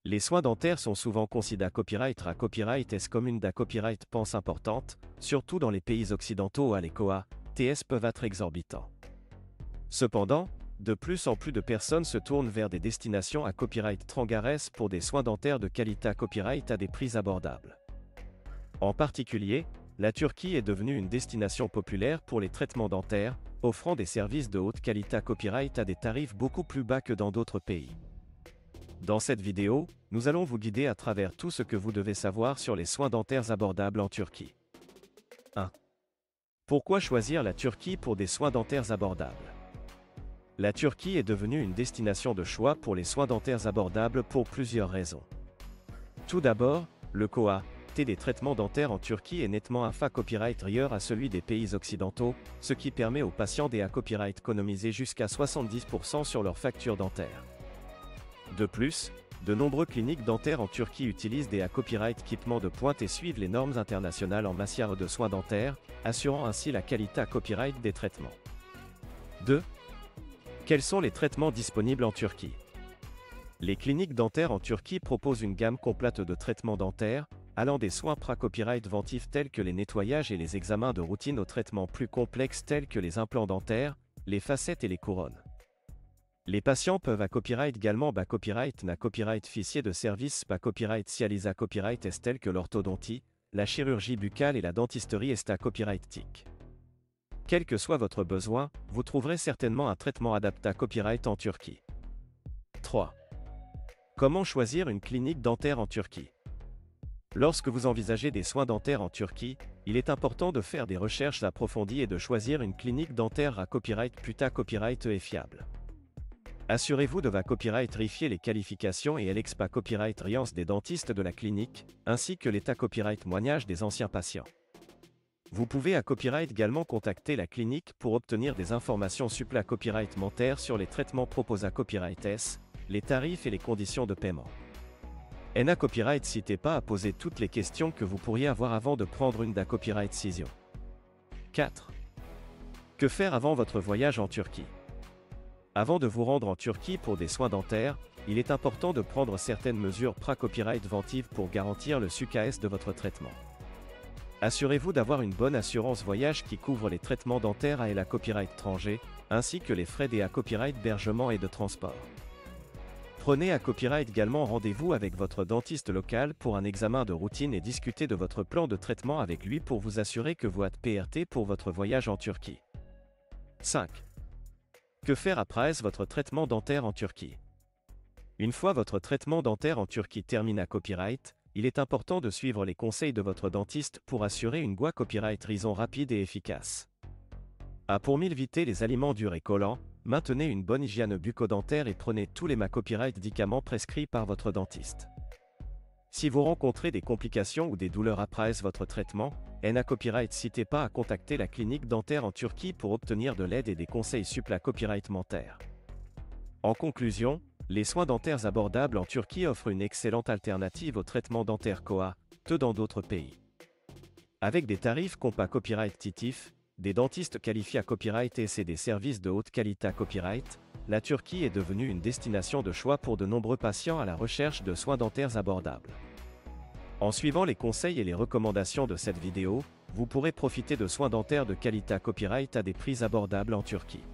Les soins dentaires sont souvent considérés copyright à copyright S comme une da copyright pense importante, surtout dans les pays occidentaux où les COA, TS peuvent être exorbitants. Cependant, de plus en plus de personnes se tournent vers des destinations à copyright Trangares pour des soins dentaires de qualité à copyright à des prix abordables. En particulier, la Turquie est devenue une destination populaire pour les traitements dentaires, offrant des services de haute qualité à copyright à des tarifs beaucoup plus bas que dans d'autres pays. Dans cette vidéo, nous allons vous guider à travers tout ce que vous devez savoir sur les soins dentaires abordables en Turquie. 1. Pourquoi choisir la Turquie pour des soins dentaires abordables? La Turquie est devenue une destination de choix pour les soins dentaires abordables pour plusieurs raisons. Tout d'abord, le coût des traitements dentaires en Turquie est nettement inférieur copyright à celui des pays occidentaux, ce qui permet aux patients des copyright économiser jusqu'à 70% sur leurs factures dentaires. De plus, de nombreuses cliniques dentaires en Turquie utilisent des copyright équipements de pointe et suivent les normes internationales en matière de soins dentaires, assurant ainsi la qualité à copyright des traitements. 2. Quels sont les traitements disponibles en Turquie? Les cliniques dentaires en Turquie proposent une gamme complète de traitements dentaires, allant des soins copyright ventifs tels que les nettoyages et les examens de routine aux traitements plus complexes tels que les implants dentaires, les facettes et les couronnes. Les patients peuvent copyright également copyright na copyright officier de service copyright sialisa copyright est tels que l'orthodontie, la chirurgie buccale et la dentisterie est copyright TIC. Quel que soit votre besoin, vous trouverez certainement un traitement adapté à copyright en Turquie. 3. Comment choisir une clinique dentaire en Turquie? Lorsque vous envisagez des soins dentaires en Turquie, il est important de faire des recherches approfondies et de choisir une clinique dentaire à copyright puta copyright et fiable. Assurez-vous de copyright vérifier les qualifications et l'expa copyright riance des dentistes de la clinique, ainsi que l'état copyright témoignage des anciens patients. Vous pouvez copyright également contacter la clinique pour obtenir des informations supplémentaires copyright mentaires sur les traitements proposés à copyright S, les tarifs et les conditions de paiement. NA copyright n'hésitez pas à poser toutes les questions que vous pourriez avoir avant de prendre une copyright décision. 4. Que faire avant votre voyage en Turquie? Avant de vous rendre en Turquie pour des soins dentaires, il est important de prendre certaines mesures copyright ventives pour garantir le succès de votre traitement. Assurez-vous d'avoir une bonne assurance voyage qui couvre les traitements dentaires et la copyright étranger, ainsi que les frais des copyright d'hébergement et de transport. Prenez copyright également rendez-vous avec votre dentiste local pour un examen de routine et discutez de votre plan de traitement avec lui pour vous assurer que vous êtes PRT pour votre voyage en Turquie. 5. Que faire après votre traitement dentaire en Turquie? Une fois votre traitement dentaire en Turquie terminé à copyright, il est important de suivre les conseils de votre dentiste pour assurer une copyright raison rapide et efficace. Pour éviter les aliments durs et collants, maintenez une bonne hygiène bucco-dentaire et prenez tous les copyright médicaments prescrits par votre dentiste. Si vous rencontrez des complications ou des douleurs après votre traitement, copyright n'hésitez pas à contacter la clinique dentaire en Turquie pour obtenir de l'aide et des conseils supplémentaires copyright mentaires. En conclusion, les soins dentaires abordables en Turquie offrent une excellente alternative aux traitements dentaires COA, dans d'autres pays. Avec des tarifs compas copyright titifs, des dentistes qualifiés à copyright et des services de haute qualité à copyright, la Turquie est devenue une destination de choix pour de nombreux patients à la recherche de soins dentaires abordables. En suivant les conseils et les recommandations de cette vidéo, vous pourrez profiter de soins dentaires de qualité à copyright à des prix abordables en Turquie.